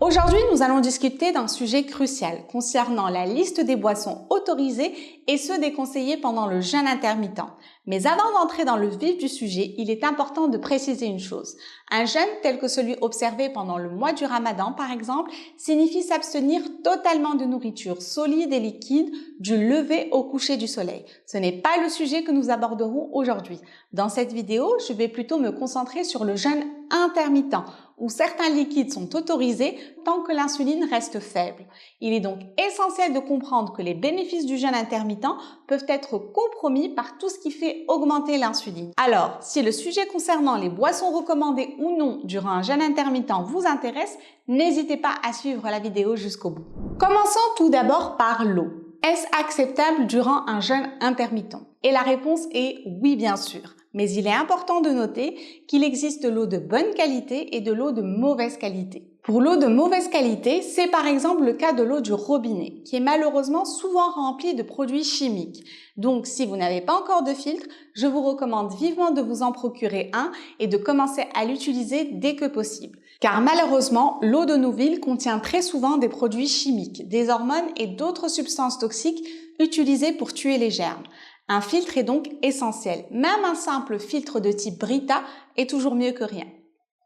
Aujourd'hui, nous allons discuter d'un sujet crucial concernant la liste des boissons autorisées et ceux déconseillés pendant le jeûne intermittent. Mais avant d'entrer dans le vif du sujet, il est important de préciser une chose. Un jeûne tel que celui observé pendant le mois du Ramadan, par exemple, signifie s'abstenir totalement de nourriture solide et liquide du lever au coucher du soleil. Ce n'est pas le sujet que nous aborderons aujourd'hui. Dans cette vidéo, je vais plutôt me concentrer sur le jeûne intermittent, où certains liquides sont autorisés tant que l'insuline reste faible. Il est donc essentiel de comprendre que les bénéfices du jeûne intermittent peuvent être compromis par tout ce qui fait augmenter l'insuline. Alors, si le sujet concernant les boissons recommandées ou non durant un jeûne intermittent vous intéresse, n'hésitez pas à suivre la vidéo jusqu'au bout. Commençons tout d'abord par l'eau. Est-ce acceptable durant un jeûne intermittent? Et la réponse est oui, bien sûr. Mais il est important de noter qu'il existe de l'eau de bonne qualité et de l'eau de mauvaise qualité. Pour l'eau de mauvaise qualité, c'est par exemple le cas de l'eau du robinet, qui est malheureusement souvent remplie de produits chimiques. Donc, si vous n'avez pas encore de filtre, je vous recommande vivement de vous en procurer un et de commencer à l'utiliser dès que possible. Car malheureusement, l'eau de nos villes contient très souvent des produits chimiques, des hormones et d'autres substances toxiques utilisées pour tuer les germes. Un filtre est donc essentiel. Même un simple filtre de type Brita est toujours mieux que rien.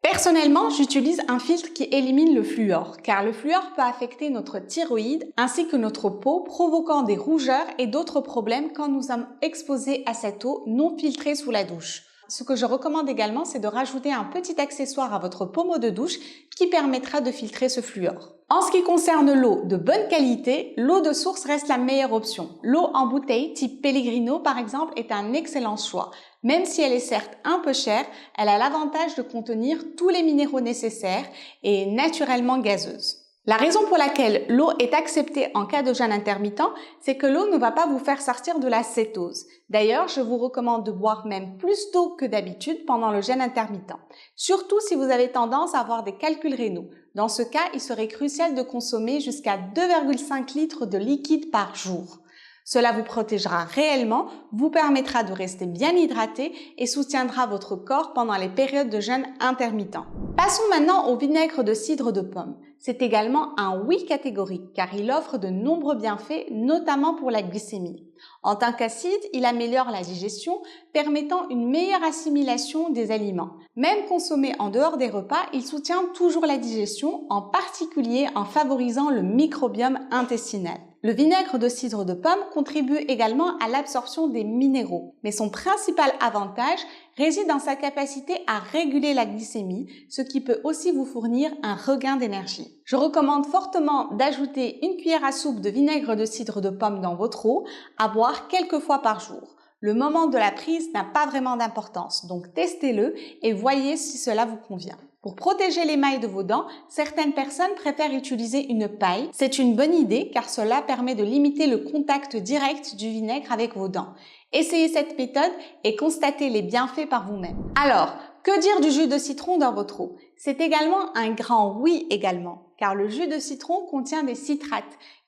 Personnellement, j'utilise un filtre qui élimine le fluor, car le fluor peut affecter notre thyroïde ainsi que notre peau, provoquant des rougeurs et d'autres problèmes quand nous sommes exposés à cette eau non filtrée sous la douche. Ce que je recommande également, c'est de rajouter un petit accessoire à votre pommeau de douche qui permettra de filtrer ce fluor. En ce qui concerne l'eau de bonne qualité, l'eau de source reste la meilleure option. L'eau en bouteille type Pellegrino par exemple est un excellent choix. Même si elle est certes un peu chère, elle a l'avantage de contenir tous les minéraux nécessaires et est naturellement gazeuse. La raison pour laquelle l'eau est acceptée en cas de jeûne intermittent, c'est que l'eau ne va pas vous faire sortir de la cétose. D'ailleurs, je vous recommande de boire même plus d'eau que d'habitude pendant le jeûne intermittent. Surtout si vous avez tendance à avoir des calculs rénaux. Dans ce cas, il serait crucial de consommer jusqu'à 2,5 litres de liquide par jour. Cela vous protégera réellement, vous permettra de rester bien hydraté et soutiendra votre corps pendant les périodes de jeûne intermittent. Passons maintenant au vinaigre de cidre de pomme. C'est également un oui catégorique car il offre de nombreux bienfaits, notamment pour la glycémie. En tant qu'acide, il améliore la digestion, permettant une meilleure assimilation des aliments. Même consommé en dehors des repas, il soutient toujours la digestion, en particulier en favorisant le microbiome intestinal. Le vinaigre de cidre de pomme contribue également à l'absorption des minéraux, mais son principal avantage réside dans sa capacité à réguler la glycémie, ce qui peut aussi vous fournir un regain d'énergie. Je recommande fortement d'ajouter une cuillère à soupe de vinaigre de cidre de pomme dans votre eau, à boire quelques fois par jour. Le moment de la prise n'a pas vraiment d'importance, donc testez-le et voyez si cela vous convient. Pour protéger l'émail de vos dents, certaines personnes préfèrent utiliser une paille. C'est une bonne idée car cela permet de limiter le contact direct du vinaigre avec vos dents. Essayez cette méthode et constatez les bienfaits par vous-même. Alors, que dire du jus de citron dans votre eau? C'est également un grand oui également, car le jus de citron contient des citrates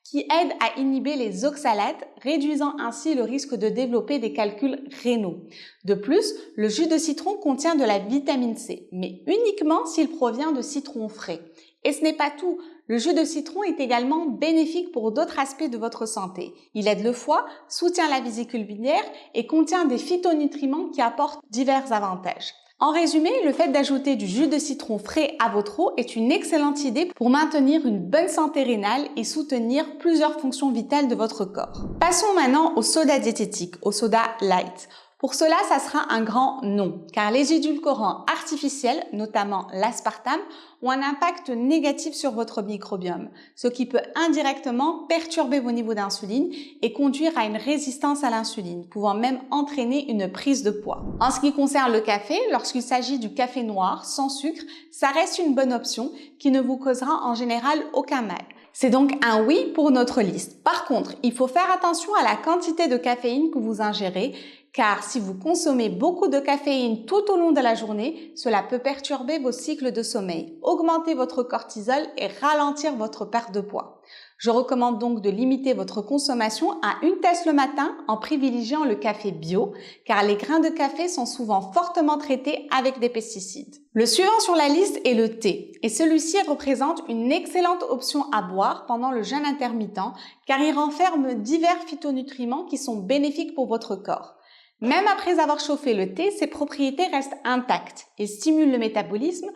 qui aident à inhiber les oxalates, réduisant ainsi le risque de développer des calculs rénaux. De plus, le jus de citron contient de la vitamine C, mais uniquement s'il provient de citron frais. Et ce n'est pas tout, le jus de citron est également bénéfique pour d'autres aspects de votre santé. Il aide le foie, soutient la vésicule biliaire et contient des phytonutriments qui apportent divers avantages. En résumé, le fait d'ajouter du jus de citron frais à votre eau est une excellente idée pour maintenir une bonne santé rénale et soutenir plusieurs fonctions vitales de votre corps. Passons maintenant au soda diététique, au soda light. Pour cela, ça sera un grand non, car les édulcorants artificiels, notamment l'aspartame, ont un impact négatif sur votre microbiome, ce qui peut indirectement perturber vos niveaux d'insuline et conduire à une résistance à l'insuline, pouvant même entraîner une prise de poids. En ce qui concerne le café, lorsqu'il s'agit du café noir sans sucre, ça reste une bonne option qui ne vous causera en général aucun mal. C'est donc un oui pour notre liste. Par contre, il faut faire attention à la quantité de caféine que vous ingérez, car si vous consommez beaucoup de caféine tout au long de la journée, cela peut perturber vos cycles de sommeil, augmenter votre cortisol et ralentir votre perte de poids. Je recommande donc de limiter votre consommation à une tasse le matin en privilégiant le café bio, car les grains de café sont souvent fortement traités avec des pesticides. Le suivant sur la liste est le thé, et celui-ci représente une excellente option à boire pendant le jeûne intermittent, car il renferme divers phytonutriments qui sont bénéfiques pour votre corps. Même après avoir chauffé le thé, ses propriétés restent intactes. Il stimule le métabolisme,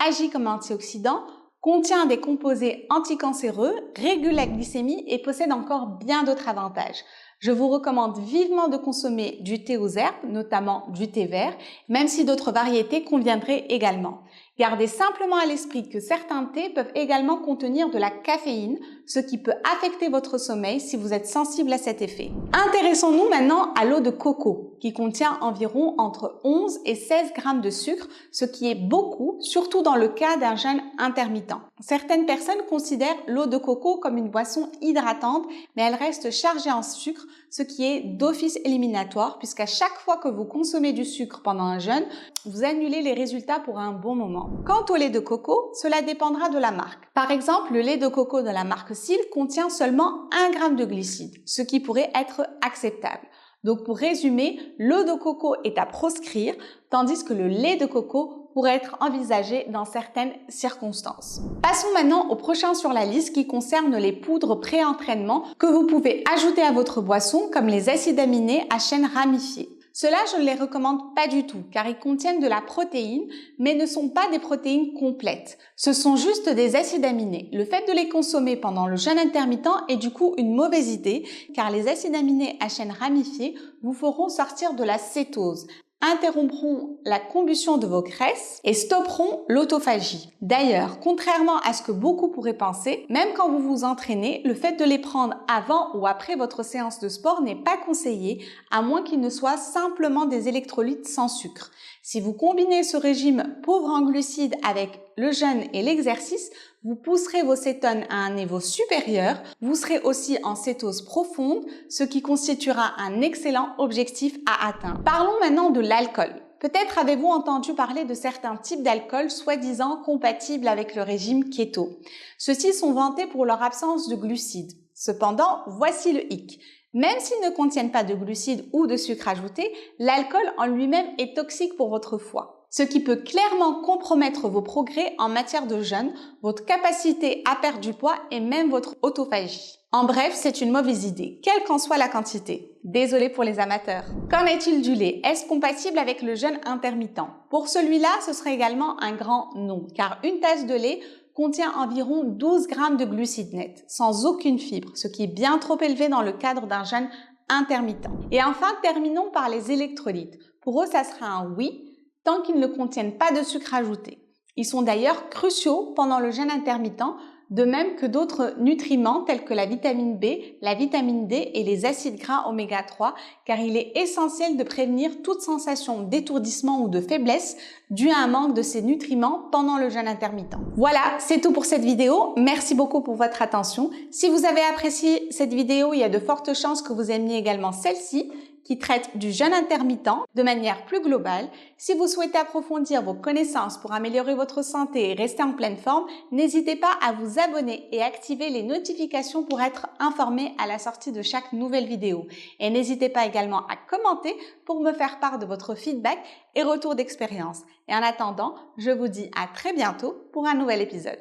agit comme antioxydant, contient des composés anticancéreux, régule la glycémie et possède encore bien d'autres avantages. Je vous recommande vivement de consommer du thé aux herbes, notamment du thé vert, même si d'autres variétés conviendraient également. Gardez simplement à l'esprit que certains thés peuvent également contenir de la caféine, ce qui peut affecter votre sommeil si vous êtes sensible à cet effet. Intéressons-nous maintenant à l'eau de coco, qui contient environ entre 11 et 16 grammes de sucre, ce qui est beaucoup, surtout dans le cas d'un jeûne intermittent. Certaines personnes considèrent l'eau de coco comme une boisson hydratante, mais elle reste chargée en sucre, ce qui est d'office éliminatoire, puisqu'à chaque fois que vous consommez du sucre pendant un jeûne, vous annulez les résultats pour un bon moment. Quant au lait de coco, cela dépendra de la marque. Par exemple, le lait de coco de la marque Sil contient seulement 1 g de glucides, ce qui pourrait être acceptable. Donc pour résumer, l'eau de coco est à proscrire, tandis que le lait de coco pourrait être envisagé dans certaines circonstances. Passons maintenant au prochain sur la liste qui concerne les poudres pré-entraînement que vous pouvez ajouter à votre boisson comme les acides aminés à chaîne ramifiée. Cela, je ne les recommande pas du tout car ils contiennent de la protéine mais ne sont pas des protéines complètes. Ce sont juste des acides aminés. Le fait de les consommer pendant le jeûne intermittent est du coup une mauvaise idée car les acides aminés à chaîne ramifiée vous feront sortir de la cétose, interrompront la combustion de vos graisses et stopperont l'autophagie. D'ailleurs, contrairement à ce que beaucoup pourraient penser, même quand vous vous entraînez, le fait de les prendre avant ou après votre séance de sport n'est pas conseillé, à moins qu'il ne soit simplement des électrolytes sans sucre. Si vous combinez ce régime pauvre en glucides avec le jeûne et l'exercice, vous pousserez vos cétones à un niveau supérieur, vous serez aussi en cétose profonde, ce qui constituera un excellent objectif à atteindre. Parlons maintenant de l'alcool. Peut-être avez-vous entendu parler de certains types d'alcool soi-disant compatibles avec le régime keto. Ceux-ci sont vantés pour leur absence de glucides. Cependant, voici le hic. Même s'ils ne contiennent pas de glucides ou de sucre ajouté, l'alcool en lui-même est toxique pour votre foie, ce qui peut clairement compromettre vos progrès en matière de jeûne, votre capacité à perdre du poids et même votre autophagie. En bref, c'est une mauvaise idée, quelle qu'en soit la quantité. Désolé pour les amateurs. Qu'en est-il du lait? Est-ce compatible avec le jeûne intermittent? Pour celui-là, ce serait également un grand non, car une tasse de lait contient environ 12 grammes de glucides nets, sans aucune fibre, ce qui est bien trop élevé dans le cadre d'un jeûne intermittent. Et enfin, terminons par les électrolytes. Pour eux, ça sera un oui, tant qu'ils ne contiennent pas de sucre ajouté. Ils sont d'ailleurs cruciaux pendant le jeûne intermittent, de même que d'autres nutriments tels que la vitamine B, la vitamine D et les acides gras oméga 3, car il est essentiel de prévenir toute sensation d'étourdissement ou de faiblesse due à un manque de ces nutriments pendant le jeûne intermittent. Voilà, c'est tout pour cette vidéo. Merci beaucoup pour votre attention. Si vous avez apprécié cette vidéo, il y a de fortes chances que vous aimiez également celle-ci, qui traite du jeûne intermittent de manière plus globale. Si vous souhaitez approfondir vos connaissances pour améliorer votre santé et rester en pleine forme, n'hésitez pas à vous abonner et activer les notifications pour être informé à la sortie de chaque nouvelle vidéo. Et n'hésitez pas également à commenter pour me faire part de votre feedback et retour d'expérience. Et en attendant, je vous dis à très bientôt pour un nouvel épisode.